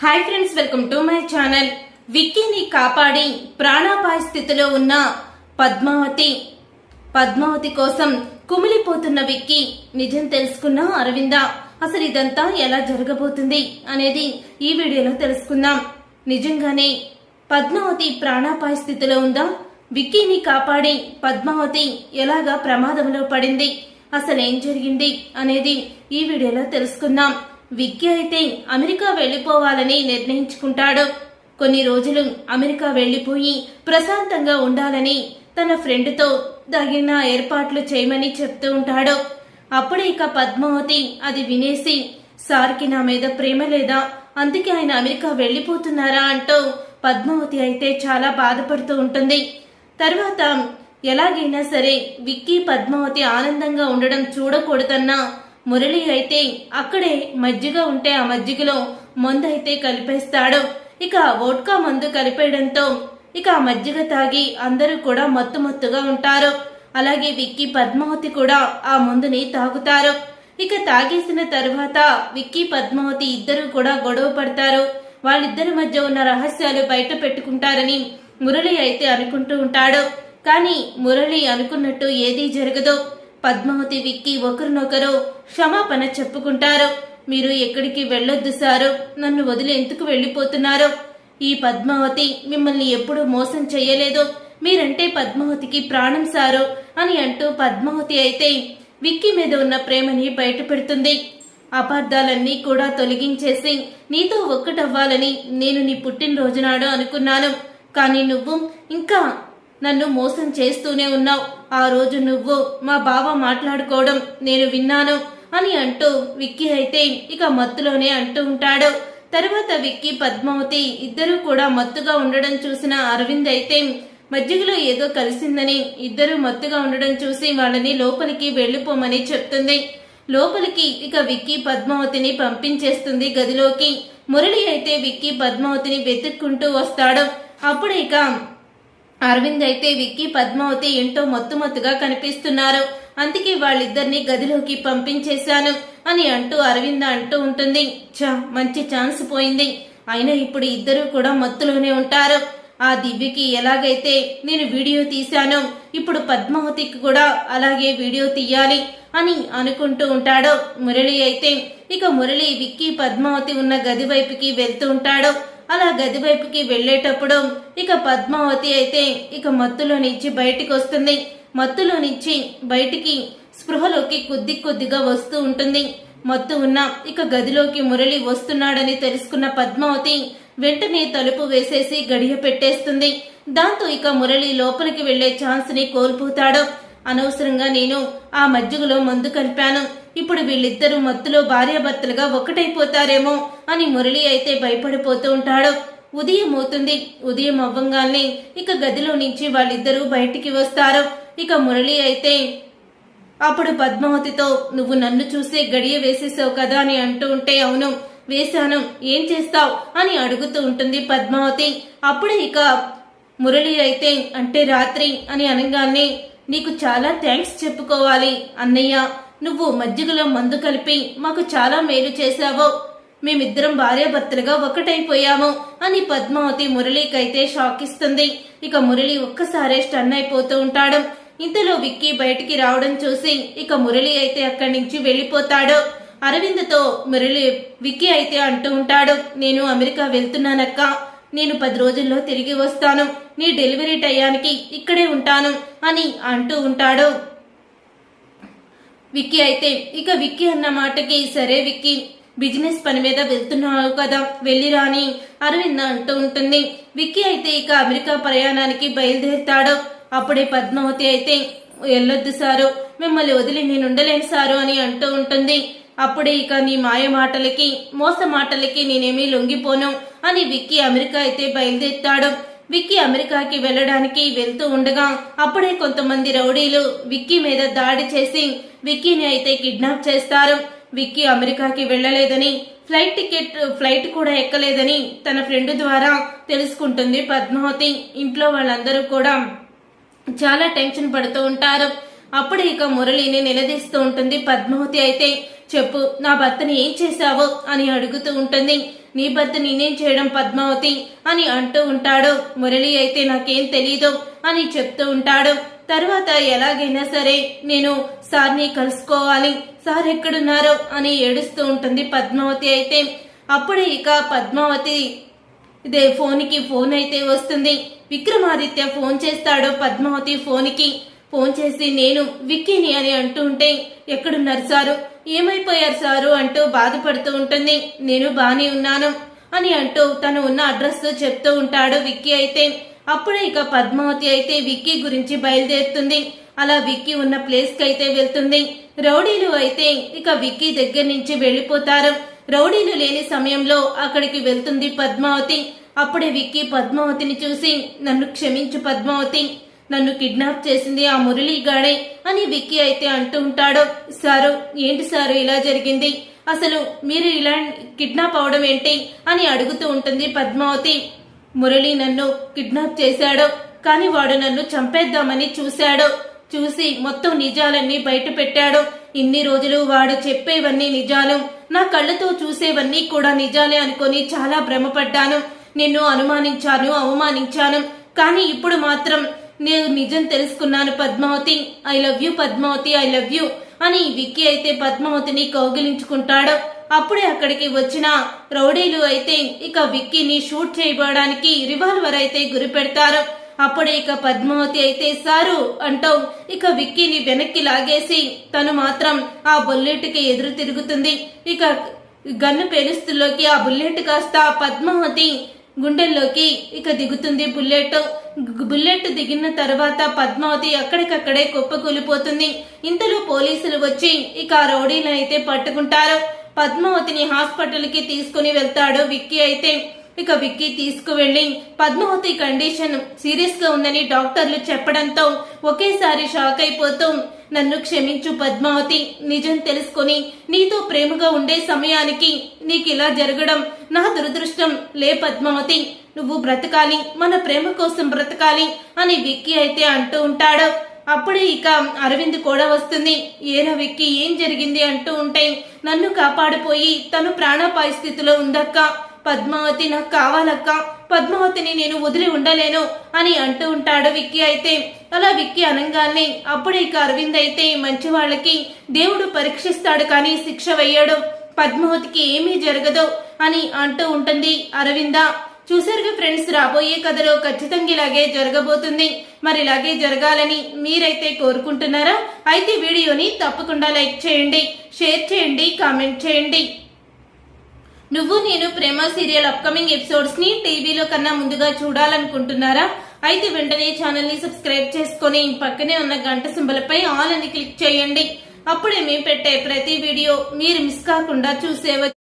Hi friends, welcome to my channel. విక్కీని కాపాడి ప్రాణాపాయ స్థితిలో ఉన్న పద్మావతి కోసం కుమిలిపోతున్న విక్కీ నిజం తెలుసుకున్న అరవింద అసలు ఇదంతా ఎలా జరగబోతుంది అనేది ఈ వీడియోలో తెలుసుకుందాం. నిజంగానే పద్మావతి ప్రాణాపాయ స్థితిలో ఉందా? విక్కీని కాపాడి పద్మావతి ఎలాగా ప్రమాదంలో పడింది, అసలు ఏం జరిగింది అనేది ఈ వీడియోలో తెలుసుకుందాం. విక్కీ అయితే అమెరికా వెళ్లిపోవాలని నిర్ణయించుకుంటాడు. కొన్ని రోజులు అమెరికా వెళ్లిపోయి ప్రశాంతంగా ఉండాలని తన ఫ్రెండ్తో తగిన ఏర్పాట్లు చేయమని చెప్తూ ఉంటాడు. అప్పుడే ఇక పద్మావతి అది వినేసి, సార్కి నా మీద ప్రేమ లేదా, అందుకే ఆయన అమెరికా వెళ్లిపోతున్నారా అంటూ పద్మావతి అయితే చాలా బాధపడుతూ ఉంటుంది. తర్వాత ఎలాగైనా సరే విక్కీ పద్మావతి ఆనందంగా ఉండడం చూడకూడదన్న మురళి అయితే అక్కడే మజ్జిగ ఉంటే ఆ మజ్జిగలో మందు అయితే కలిపేస్తాడు. ఇక వోడ్కా మందు కలిపేయడంతో ఇక ఆ మజ్జిగ తాగి అందరూ కూడా మత్తుగా ఉంటారు. అలాగే విక్కీ పద్మావతి కూడా ఆ మందుని తాగుతారు. ఇక తాగేసిన తరువాత విక్కీ పద్మావతి ఇద్దరు కూడా గొడవ పడతారు. వాళ్ళిద్దరి మధ్య ఉన్న రహస్యాలు బయట పెట్టుకుంటారని మురళి అయితే అనుకుంటూ ఉంటాడు. కానీ మురళి అనుకున్నట్టు ఏదీ జరగదు. పద్మావతి విక్కీ ఒకరినొకరు క్షమాపణ చెప్పుకుంటారు. మీరు ఎక్కడికి వెళ్ళొద్దు సారు, నన్ను వదిలి ఎందుకు వెళ్లిపోతున్నారు? ఈ పద్మావతి మిమ్మల్ని ఎప్పుడూ మోసం చెయ్యలేదు, మీరంటే పద్మావతికి ప్రాణం సారు అని అంటూ పద్మావతి అయితే విక్కీ మీద ఉన్న ప్రేమని బయట పెడుతుంది. అపార్థాలన్నీ కూడా తొలగించేసి నీతో ఒక్కటవ్వాలని నేను నీ పుట్టినరోజు నాడు అనుకున్నాను. కానీ నువ్వు ఇంకా నన్ను మోసం చేస్తూనే ఉన్నావు. ఆ రోజు నువ్వు మా బావ మాట్లాడుకోవడం నేను విన్నాను అని అంటూ విక్కీ అయితే ఇక మత్తులోనే అంటూ ఉంటాడు. తర్వాత విక్కీ పద్మావతి ఇద్దరూ కూడా మత్తుగా ఉండడం చూసిన అరవింద్ అయితే మజ్జిగలో ఏదో కలిసిందని ఇద్దరు మత్తుగా ఉండడం చూసి వాళ్ళని లోపలికి వెళ్లిపోమని చెప్తుంది. లోపలికి ఇక విక్కీ పద్మావతిని పంపించేస్తుంది గదిలోకి. మురళి అయితే విక్కీ పద్మావతిని వెతుక్కుంటూ వస్తాడు. అప్పుడు ఇక అరవింద్ అయితే విక్కీ పద్మావతి ఎంతో మత్తుగా కనిపిస్తున్నారు, అందుకే వాళ్ళిద్దరిని గదిలోకి పంపించేశాను అని అంటూ అరవింద అంటూ ఉంటుంది. మంచి ఛాన్స్ పోయింది, అయినా ఇప్పుడు ఇద్దరు కూడా మత్తులోనే ఉంటారు. ఆ దివ్యకి ఎలాగైతే నేను వీడియో తీశానో ఇప్పుడు పద్మావతికి కూడా అలాగే వీడియో తీయాలి అని అనుకుంటూ ఉంటాడు మురళి అయితే. ఇక మురళి విక్కీ పద్మావతి ఉన్న గది వైపుకి వెళ్తూ ఉంటాడు. అలా గది వైపుకి వెళ్లేటప్పుడు ఇక పద్మావతి అయితే ఇక మత్తులో నుంచి బయటికి వస్తుంది. మత్తులో నుంచి బయటికి స్పృహలోకి కొద్దిగా వస్తూ ఉంటుంది. మత్తు ఉన్న ఇక గదిలోకి మురళి వస్తున్నాడని తెలుసుకున్న పద్మావతి వెంటనే తలుపు వేసేసి గడియ పెట్టేస్తుంది. దాంతో ఇక మురళి లోపలికి వెళ్లే ఛాన్స్ ని కోల్పోతాడు. అనవసరంగా నేను ఆ మజ్జిగలో మందు కలిపాను, ఇప్పుడు వీళ్ళిద్దరూ మత్తులో భార్యాభర్తలుగా ఒకటైపోతారేమో అని మురళి అయితే భయపడిపోతూ ఉంటాడు. ఉదయం అవుతుంది. ఉదయం అవ్వంగానే ఇక గదిలో నుంచి వాళ్ళిద్దరూ బయటికి వస్తారు. ఇక మురళి అయితే అప్పుడు పద్మావతితో, నువ్వు నన్ను చూసే గడియ వేసేసావు కదా అని అంటూ ఉంటే, అవును వేశాను, ఏం చేస్తావు అని అడుగుతూ ఉంటుంది పద్మావతి. అప్పుడే ఇక మురళి అయితే, అంటే రాత్రి అని అనగానే, నీకు చాలా థ్యాంక్స్ చెప్పుకోవాలి అన్నయ్య, నువ్వు మజ్జిగలో మందు కలిపి మాకు చాలా మేలు చేశావు, మేమిద్దరం భార్యాభర్తలుగా ఒకటైపోయాము అని పద్మావతి మురళికైతే షాక్ ఇస్తుంది. ఇక మురళి ఒక్కసారే స్టన్ అయిపోతూ ఉంటాడు. ఇంతలో విక్కీ బయటికి రావడం చూసి ఇక మురళి అయితే అక్కడి నుంచి వెళ్లిపోతాడు. అరవింద్తో విక్కీ అయితే అంటూ ఉంటాడు, నేను అమెరికా వెళ్తున్నానక్క, నేను 10 రోజుల్లో తిరిగి వస్తాను, నీ డెలివరీ టయానికి ఇక్కడే ఉంటాను అని అంటూ ఉంటాడు విక్కీ అయితే. ఇక విక్కీ అన్న మాటకి, సరే విక్కీ బిజినెస్ పని మీద వెళ్తున్నావు కదా వెళ్ళిరా అని అరవింద్ అంటూ ఉంటుంది. విక్కీ అయితే ఇక అమెరికా ప్రయాణానికి బయలుదేరుతాడు. అప్పుడే పద్మావతి అయితే, వెళ్ళొద్దు సారు, మిమ్మల్ని వదిలి నేను ఉండలేను సారు అని అంటూ ఉంటుంది. అప్పుడే ఇక నీ మాయ మాటలకి మోస మాటలకి నేనేమీ లొంగిపోను అని విక్కీ అమెరికా అయితే బయలుదేరుతాడు. విక్కీ అమెరికాకి వెళ్ళడానికి వెళ్తూ ఉండగా అప్పుడే కొంతమంది రౌడీలు విక్కీ మీద దాడి చేసి విక్కీని అయితే కిడ్నాప్ చేస్తారు. విక్కీ అమెరికాకి వెళ్ళలేదని, ఫ్లైట్ కూడా ఎక్కలేదని తన ఫ్రెండ్ ద్వారా తెలుసుకుంటుంది పద్మావతి. ఇంట్లో వాళ్ళందరూ కూడా చాలా టెన్షన్ పడుతూ ఉంటారు. అప్పుడే ఇక మురళిని నిలదీస్తూ ఉంటుంది పద్మావతి అయితే. చెప్పు, నా భర్తని ఏం చేశావు అని అడుగుతూ ఉంటుంది. నీ భర్త నేనేం చేయడం పద్మావతి అని అంటూ ఉంటాడు. మురళి అయితే నాకేం తెలీదు అని చెప్తూ ఉంటాడు. తర్వాత ఎలాగైనా సరే నేను సార్ని కలుసుకోవాలి, సార్ ఎక్కడున్నారో అని ఏడుస్తూ ఉంటుంది పద్మావతి అయితే. అప్పుడే ఇక పద్మావతి ఇదే ఫోన్ అయితే వస్తుంది. విక్రమాదిత్య ఫోన్ చేస్తాడు పద్మావతి ఫోన్ చేసి నేను విక్కీని అని అంటూ ఉంటే, ఎక్కడున్నారు సారు, ఏమైపోయారు సారు అంటూ బాధపడుతూ ఉంటుంది. నేను బానే ఉన్నాను అని అంటూ తను ఉన్న అడ్రస్ చెప్తూ ఉంటాడు విక్కీ అయితే. అప్పుడే ఇక పద్మావతి అయితే విక్కీ గురించి బయలుదేరుతుంది. అలా విక్కీ ఉన్న ప్లేస్ కి అయితే వెళ్తుంది. రౌడీలు అయితే ఇక విక్కీ దగ్గర నుంచి వెళ్లిపోతారు. రౌడీలు లేని సమయంలో అక్కడికి వెళ్తుంది పద్మావతి. అప్పుడే విక్కీ పద్మావతిని చూసి, నన్ను క్షమించు పద్మావతి, నన్ను కిడ్నాప్ చేసింది ఆ మురళీగాడే అని విక్కీ అయితే అంటూ ఉంటాడు. సారు, ఏంటి సారు ఇలా జరిగింది, అసలు మీరు ఇలా కిడ్నాప్ అవడం ఏంటి అని అడుగుతూ ఉంటుంది పద్మావతి. మురళి నన్ను కిడ్నాప్ చేశాడు, కానీ వాడు నన్ను చంపేద్దామని చూసి మొత్తం నిజాలన్నీ బయట పెట్టాడు. ఇన్ని రోజులు వాడు చెప్పేవన్నీ నిజాలు, నా కళ్ళతో చూసేవన్నీ కూడా నిజాలే అనుకొని చాలా భ్రమపడ్డాను. నిన్ను అనుమానించాను, అవమానించాను, కానీ ఇప్పుడు మాత్రం నేను నిజం తెలుసుకున్నాను Padmavati. I love you Padmavati, I love you అని విక్కీ అయితే పద్మావతిని కౌగిలించుకుంటాడు. అప్పుడే అక్కడికి వచ్చిన రౌడీలు అయితే ఇక విక్కీని షూట్ చేయబోవడానికి రివాల్వర్ అయితే గురి పెడతారు. అప్పుడే ఇక పద్మావతి అయితే సారు అంటూ ఇక విక్కీని వెనక్కి లాగేసి తను మాత్రం ఆ బుల్లెట్ కి ఎదురు తిరుగుతుంది. ఇక గన్ను పేలుస్తులోకి ఆ బుల్లెట్ కాస్త పద్మావతి గుండెల్లోకి ఇక దిగుతుంది. బుల్లెట్ దిగిన తర్వాత పద్మావతి అక్కడికక్కడే కుప్పకూలిపోతుంది. ఇంతలో పోలీసులు వచ్చి ఇక ఆ రౌడీలను అయితే పట్టుకుంటారు. పద్మావతిని హాస్పిటల్ కి తీసుకుని వెళ్తాడు విక్కీ అయితే. ఇక విక్కీ తీసుకువెళ్లి పద్మావతి కండిషన్ సీరియస్ గా ఉందని డాక్టర్లు చెప్పడంతో ఒకేసారి షాక్ అయిపోతూ, నన్ను క్షమించు పద్మావతి, నిజం తెలుసుకొని నీతో ప్రేమగా ఉండే సమయానికి నీకు ఇలా జరగడం నా దురదృష్టం. లే పద్మావతి, నువ్వు బ్రతకాలి, మన ప్రేమ కోసం బ్రతకాలి అని విక్కీ అయితే అంటూ ఉంటాడు. అప్పుడే ఇక అరవింద్ కూడా వస్తుంది. ఏరా విక్కీ, ఏం జరిగింది అంటూ ఉంటే, నన్ను కాపాడిపోయి తను ప్రాణాపాయ స్థితిలో ఉందక్క, పద్మావతి నాకు కావాలక్క, పద్మావతిని నేను వదిలి ఉండలేను అని అంటూ ఉంటాడు విక్కీ అయితే. అలా విక్కీ అనగానే అప్పుడే ఇక అరవింద్ అయితే మంచి వాళ్ళకి దేవుడు పరీక్షిస్తాడు కానీ శిక్ష వేయడు, పద్మావతికి ఏమీ జరగదు అని అంటూ ఉంటుంది అరవింద. చూసారుగా ఫ్రెండ్స్, రాబోయే కథలో ఖచ్చితంగా ఇలాగే జరగబోతుంది. మరి ఇలాగే జరగాలని మీరైతే కోరుకుంటున్నారా? అయితే వీడియోని తప్పకుండా లైక్ చేయండి, షేర్ చేయండి, కామెంట్ చేయండి. నువ్వు నేను ప్రేమ సీరియల్ అప్కమింగ్ ఎపిసోడ్స్ ని టీవీలో కన్నా ముందుగా చూడాలనుకుంటున్నారా? అయితే వెంటనే ఛానల్ ని సబ్స్క్రైబ్ చేసుకుని పక్కనే ఉన్న గంట సింబల్ పై ఆల్ అని క్లిక్ చేయండి. అప్పుడే మేము పెట్టే ప్రతి వీడియో మీరు మిస్ కాకుండా చూసేవచ్చు.